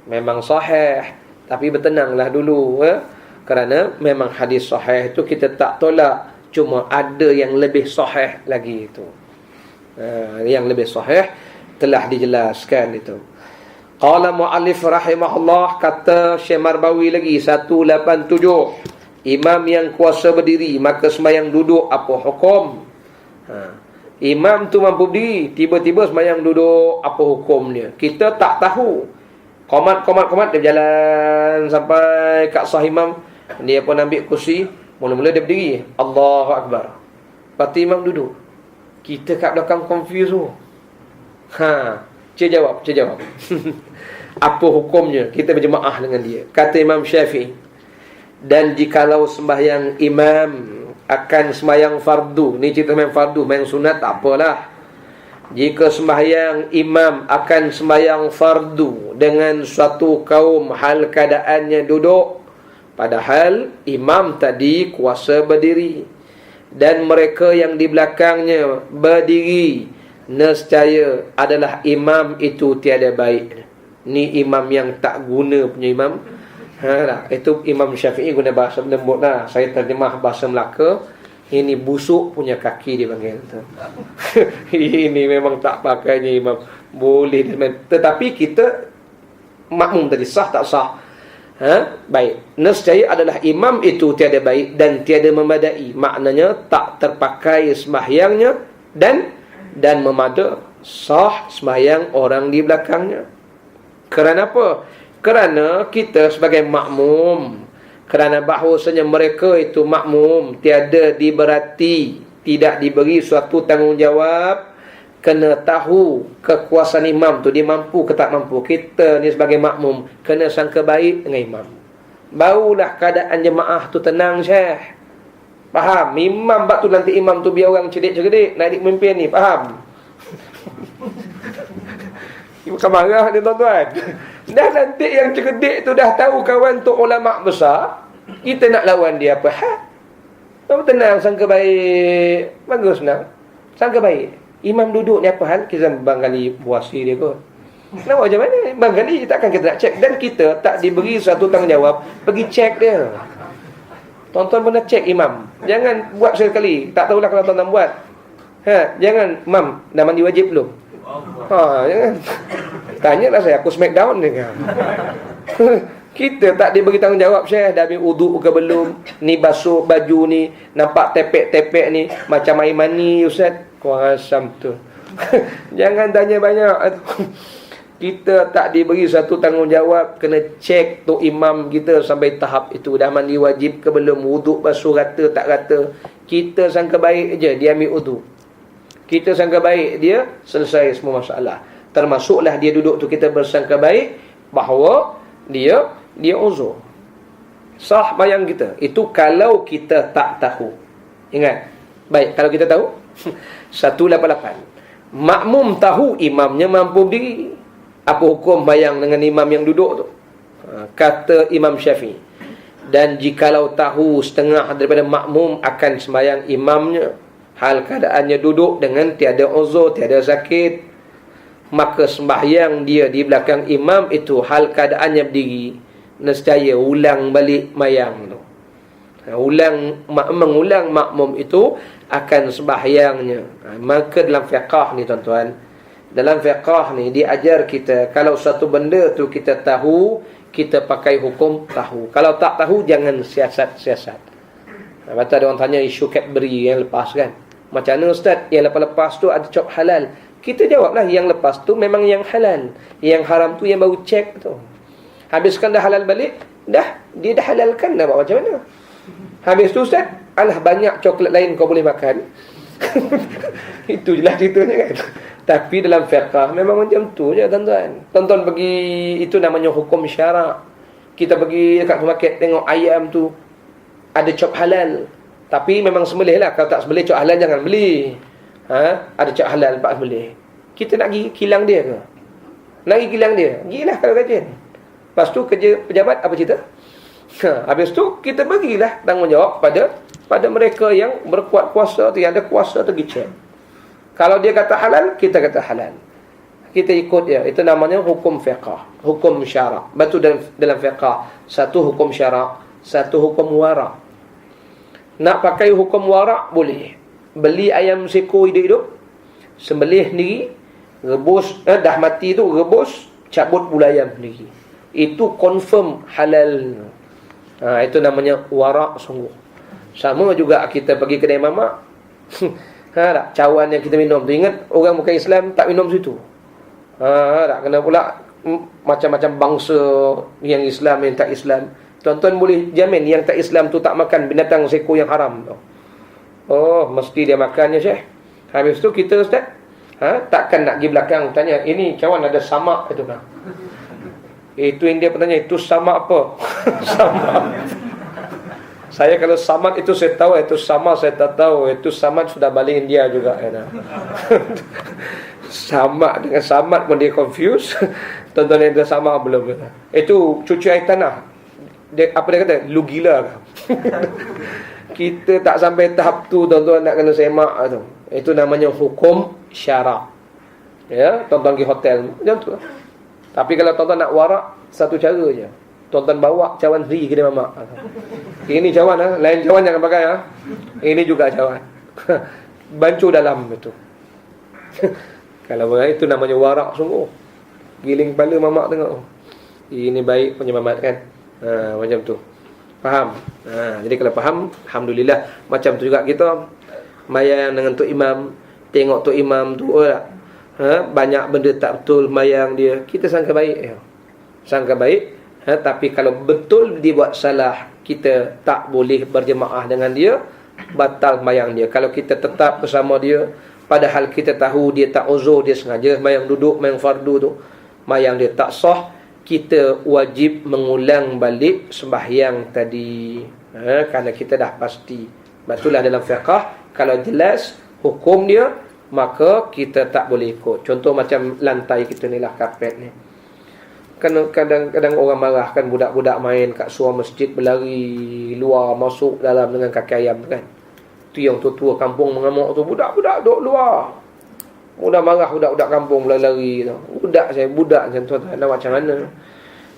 memang sahih, tapi bertenanglah dulu ya. Kerana memang hadis sahih itu kita tak tolak, cuma ada yang lebih sahih lagi itu. Yang lebih sahih telah dijelaskan itu. Qala mu'allif rahimahullah, kata Syekh Marbawi lagi 187, imam yang kuasa berdiri maka sembahyang duduk apa hukum? Imam tu mampu berdiri, tiba-tiba sembahyang duduk, apa hukumnya? Kita tak tahu. Qomat dia berjalan sampai kat sah imam, dia pun ambil kursi, mula-mula dia berdiri, Allahu Akbar. Lepas tu imam duduk. Kita kat belakang confuse tu. Jawab. Apa hukumnya kita berjemaah dengan dia? Kata Imam Syafi'i, dan jikalau sembahyang imam akan sembahyang fardu, ni cerita main fardu, main sunat tak apalah. Jika sembahyang imam akan sembahyang fardu dengan suatu kaum hal keadaannya duduk, padahal imam tadi kuasa berdiri, dan mereka yang di belakangnya berdiri, nescaya adalah imam itu tiada baik. Ni imam yang tak guna punya imam. Itu Imam Syafi'i guna bahasa lembut lah. Saya terjemah bahasa Melaka, ini busuk punya kaki dia panggil tu. Ini memang tak pakainya imam. Boleh, tetapi kita makmum tadi sah tak sah? Baik. Nescaya adalah imam itu tiada baik dan tiada memadai. Maknanya tak terpakai sembahyangnya dan memada sah sembahyang orang di belakangnya. Kerana apa? Kerana kita sebagai makmum, kerana bahawasanya mereka itu makmum tiada diberati, tidak diberi suatu tanggungjawab, kena tahu kekuasaan imam tu, dia mampu ke tak mampu. Kita ni sebagai makmum kena sangka baik dengan imam, barulah keadaan jemaah tu tenang, Syekh. Faham? Imam bak tu nanti imam tu biar orang cerdik-cerdik nak jadi pemimpin ni, faham? Bukan marah ni tuan-tuan. Dah nanti yang cerdik tu dah tahu kawan tu ulama besar, kita nak lawan dia apa? Tenang, sangka baik. Bagus nak. Sangka baik. Imam duduk ni apa hal? Kita barangkali puasi dia kot. Nak buat macam mana? Barangkali takkan kita nak cek. Dan kita tak diberi satu tanggungjawab pergi cek dia. Tuan-tuan pernah cek imam. Jangan buat sekali. Tak tahulah kalau tuan-tuan buat. Jangan, Mam, dah mandi wajib belum? Jangan. Tanyalah saya, aku smackdown ni kan. Kita tak diberi tanggungjawab, Syekh. Dah ambil uduk ke belum? Ni basuh baju ni. Nampak tepek-tepek ni. Macam air mani, Ustaz. Kurang asam tu. Jangan tanya banyak. Kita tak diberi satu tanggungjawab. Kena cek tu imam kita sampai tahap itu. Dah mandi wajib ke belum? Wuduk basuh rata tak rata? Kita sangka baik je dia ambil wuduk. Kita sangka baik dia selesai semua masalah. Termasuklah dia duduk tu kita bersangka baik bahawa dia uzur. Sah bayang kita. Itu kalau kita tak tahu. Ingat. Baik, kalau kita tahu 188. Makmum tahu imamnya mampu berdiri. Apa hukum bayang dengan imam yang duduk tu? Kata Imam Syafi'i. Dan jikalau tahu setengah daripada makmum akan sembahyang imamnya, hal keadaannya duduk dengan tiada uzur, tiada sakit, maka sembahyang dia di belakang imam itu hal keadaannya berdiri, nescaya ulang balik mayang tu. Mengulang makmum itu akan sembahyangnya. Maka dalam fiqh ni tuan-tuan, dalam fiqh ni diajar kita, kalau satu benda tu kita tahu, kita pakai hukum tahu. Kalau tak tahu, jangan siasat-siasat. Lepas tu ada orang tanya isu Cadbury yang lepas kan. Macam mana Ustaz? Yang lepas-lepas tu ada cop halal. Kita jawablah yang lepas tu memang yang halal. Yang haram tu yang baru cek tu. Habiskan dah halal balik, dia dah halalkan, dah buat macam mana? Habis tu Ustaz, alah banyak coklat lain kau boleh makan. Itu je lah ceritanya kan. Tapi dalam fiqh memang macam tu je tuan-tuan. Tuan-tuan pergi, itu namanya hukum syarak. Kita pergi dekat supermarket tengok ayam tu ada cop halal, tapi memang sembelih lah. Kalau tak sembelih cop halal jangan beli. Ada cop halal lepas sembelih. Kita nak pergi kilang dia ke? Nak pergi kilang dia? Gilah kalau rajin. Lepas tu kerja pejabat apa cerita? Habis tu kita bagilah tanggungjawab pada mereka yang berkuat kuasa tu, yang ada kuasa tu pergi cek. Kalau dia kata halal, kita kata halal. Kita ikut dia. Itu namanya hukum fiqh, hukum syarak. Betul dalam fiqh, satu hukum syarak, satu hukum warak. Nak pakai hukum warak boleh. Beli ayam seko hidup-hidup, sembelih sendiri, rebus, dah mati tu rebus, cabut bulu ayam sendiri. Itu confirm halal. Itu namanya warak sungguh. Sama juga kita pergi kedai mamak. Tak, cawan yang kita minum tu, ingat orang bukan Islam tak minum situ. Tak kena pula macam-macam bangsa yang Islam, yang tak Islam. Tuan-tuan boleh jamin yang tak Islam tu tak makan binatang seko yang haram tu. Oh, mesti dia makannya Syekh. Habis tu kita Ustaz, takkan nak pergi belakang tanya, ini cawan ada samak itu kan. Itu yang dia bertanya, itu samak apa? Samak. Saya kalau samat itu saya tahu, itu sama saya tak tahu. Itu samat sudah balik India juga ya. Samat dengan samat pun dia confuse. Tuan-tuan yang sama belum. Itu cuci air tanah. Apa dia kata? Lu gila. Kita tak sampai tahap tu tuan-tuan nak kena semak tu. Itu namanya hukum syarak. Ya, tuan-tuan pergi hotel macam tu. Tapi kalau tuan-tuan nak warak, satu cara je. Tuan-tuan bawa cawan sendiri kedai mamak. Ini cawan lain cawan jangan pakai Ini juga cawan. Bancu dalam itu. Kalau itu namanya warak sungguh. Giling kepala mamak tengok. Ini baik penyelamat kan. Macam tu. Faham? Jadi kalau faham, alhamdulillah. Macam tu juga kita mayang dengan tok imam, tengok tok imam tu banyak benda tak betul mayang dia. Kita sangka baik. Sangka baik. Tapi kalau betul dia buat salah, kita tak boleh berjemaah dengan dia, batal mayang dia. Kalau kita tetap bersama dia, padahal kita tahu dia tak uzur, dia sengaja mayang duduk, mayang fardu tu, mayang dia tak sah, kita wajib mengulang balik sembahyang tadi. Kerana kita dah pasti. Betullah dalam fiqh, kalau jelas hukum dia, maka kita tak boleh ikut. Contoh macam lantai kita ni lah, karpet ni. Kadang-kadang orang marah kan, budak-budak main kat suar masjid, berlari luar masuk dalam dengan kaki ayam kan. Tu yang tua-tua kampung mengamuk tu, budak-budak duduk luar. Mudah marah budak-budak kampung lari-lari tu. Budak macam tu nak macam mana?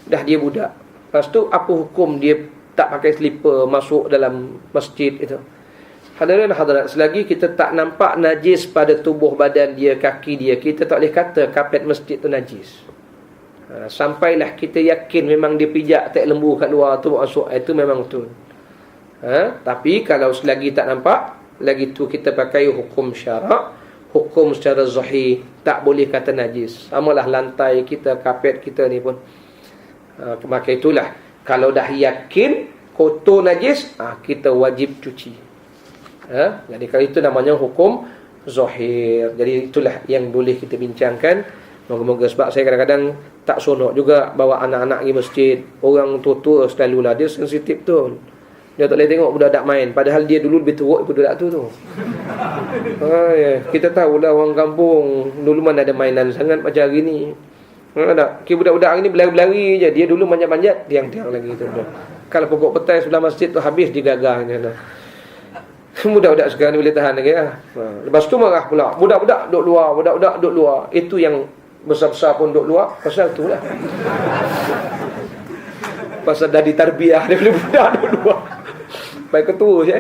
Dah dia budak. Lepas tu apa hukum dia tak pakai slipper masuk dalam masjid itu? Hadirin hadirat, selagi kita tak nampak najis pada tubuh badan dia, kaki dia, kita tak boleh kata kapet masjid tu najis. Sampailah kita yakin memang dia pijak tak lembu kat luar tu masuk, itu memang betul. Tapi kalau selagi tak nampak, lagi tu kita pakai hukum syarak, hukum secara zahir, tak boleh kata najis. Samalah lantai kita, kapet kita ni pun. Maka itulah, kalau dah yakin kotor najis, kita wajib cuci. Jadi kalau itu namanya hukum zahir. Jadi itulah yang boleh kita bincangkan. Moga-moga, sebab saya kadang-kadang tak sonok juga bawa anak-anak pergi masjid. Orang tua-tua selalulah dia sensitif betul. Dia tak boleh tengok budak-budak main, padahal dia dulu lebih teruk daripada budak tu. Kita tahulah orang kampung dulu mana ada mainan sangat macam hari ni. Budak-budak hari ni berlari-berlari je. Dia dulu manjat-manjat tiang-tiang lagi tu. Kalau pokok petai sebelah masjid tu habis digagahnya. Budak-budak sekarang ni boleh tahan lagi lah. Lepas tu marah pula, budak-budak duduk luar, budak-budak duduk luar. Itu yang besar-besar pun duduk luar, pasal tu lah. Pasal dah ditarbiah dia boleh budak duduk luar. Baik ketua je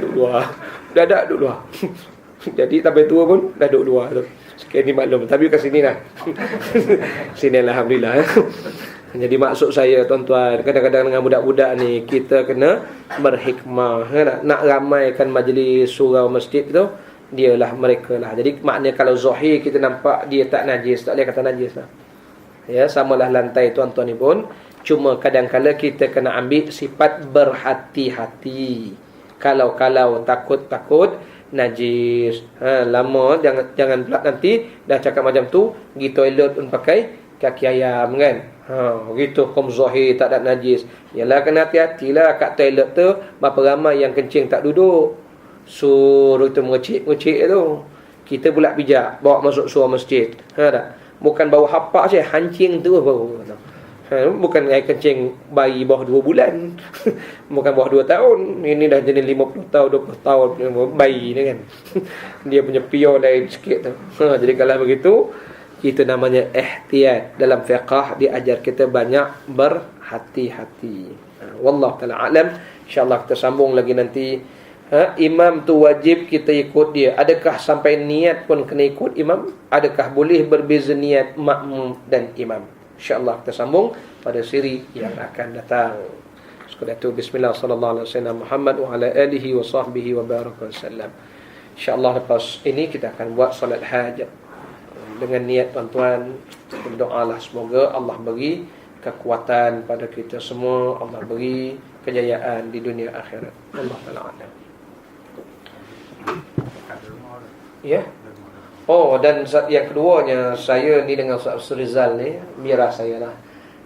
duduk luar, budak-budak duduk luar. Jadi sampai tua pun dah duduk luar tu. Sekian ni maklum, tapi kat sini lah. Sini alhamdulillah. Jadi maksud saya tuan-tuan, kadang-kadang dengan budak-budak ni kita kena berhikmah. Nak ramaikan majlis surau masjid tu, dialah mereka lah. Jadi maknanya kalau zahir kita nampak dia tak najis, tak boleh kata najis lah. Ya, samalah lantai tuan-tuan ni pun, cuma kadang-kadang kita kena ambil sifat berhati-hati. Kalau takut-takut najis. Lama jangan pula nanti dah cakap macam tu, pergi toilet pun pakai kaki ayam kan. Begitu hukum zahir tak ada najis. Yalah, kena hati-hatilah kat toilet tu berapa ramai yang kencing tak duduk. Suruh tu mengecik-ngecik tu. Kita pula bijak bawa masuk surau masjid. Tak? Bukan bawa hapak je, hancing tu baru. Bukan air kencing bayi bawah 2 bulan. Bukan bawah 2 tahun. Ini dah jenis 50 tahun, 20 tahun bayi ni kan. Dia punya pure lain sikit tu. Jadi kalau begitu, itu namanya ihtiyat. Dalam fiqh diajar kita banyak berhati-hati. Wallahu ta'ala alam. InsyaAllah kita sambung lagi nanti. Imam tu wajib kita ikut dia. Adakah sampai niat pun kena ikut imam? Adakah boleh berbeza niat makmum dan imam? InsyaAllah kita sambung pada siri yang akan datang. Sekadar itu, bismillah sallallahu alaihi wasallam Muhammad wa ala alihi wa sahbihi wa baraka wasallam. InsyaAllah lepas ini kita akan buat salat hajat. Dengan niat tuan-tuan, berdoalah semoga Allah beri kekuatan pada kita semua, Allah beri kejayaan di dunia akhirat. Allah Ta'ala alam. Ya. Dan yang keduanya, saya ni dengan Ustaz Rizal ni, mira saya lah.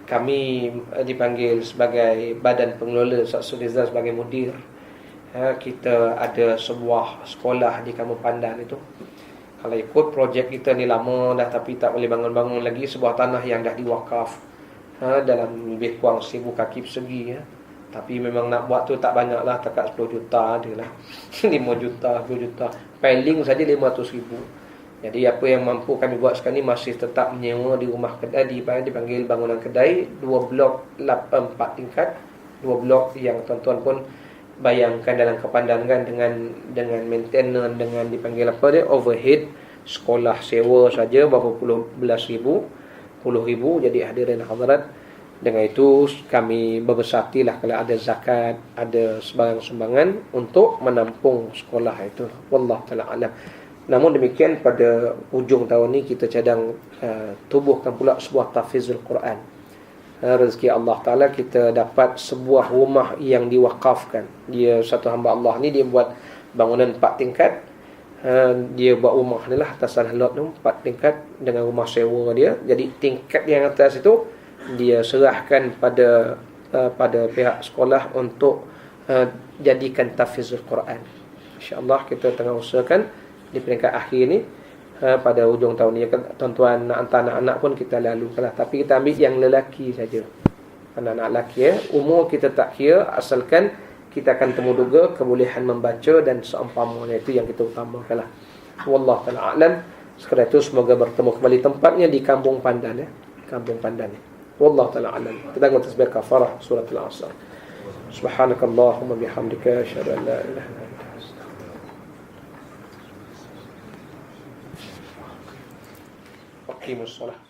Kami dipanggil sebagai badan pengelola, Ustaz Rizal sebagai mudir. Kita ada sebuah sekolah di Kampung Pandan itu. Kalau ikut projek kita ni lama dah, tapi tak boleh bangun-bangun lagi sebuah tanah yang dah diwakaf dalam lebih kurang 1000 kaki persegi. Tapi memang nak buat tu tak banyak lah, takat 10 juta ada lah. 5 juta, 10 juta. Paling saja 500 ribu. Jadi apa yang mampu kami buat sekarang ni masih tetap menyewa di rumah kedai, dipanggil bangunan kedai, 2 blok 4 tingkat, 2 blok yang tuan-tuan pun bayangkan dalam kepandangan dengan maintenance, dengan dipanggil apa dia, overhead, sekolah sewa saja berapa belas ribu, puluh ribu. Jadi hadirin hadirat, dengan itu kami berbesartilah kalau ada zakat, ada sumbangan untuk menampung sekolah itu. Wallahu ta'ala alam. Namun demikian, pada hujung tahun ni kita cadang tubuhkan pula sebuah tahfizul Quran. Rezeki Allah Ta'ala, kita dapat sebuah rumah yang diwakafkan. Dia satu hamba Allah ni, dia buat bangunan 4 tingkat. Dia buat rumah ni lah atas tanah lot tu 4 tingkat dengan rumah sewa dia. Jadi tingkat yang atas itu dia serahkan pada pihak sekolah untuk jadikan tahfizul Quran. InsyaAllah kita tengah usahakan di peringkat akhir ni, pada hujung tahun ni kan, tuan-tuan nak hantar anak-anak pun kita lalukanlah. Tapi kita ambil yang lelaki saja, anak-anak lelaki umur kita tak kira, asalkan kita akan temu duga kebolehan membaca dan seumpamanya, itu yang kita utamakanlah. Wallahu ta'ala a'lam. Sekadar itu semoga bertemu kembali tempatnya di Kampung Pandan ya. Kampung Pandan. Wallahu taala alam. Kita akan tasbih kafarah surat Al-Asr. Subhanakallahumma bihamdika asyhadu an la ilaha illa anta astaghfiruka wa atubu ilaik. Aqimus shalah.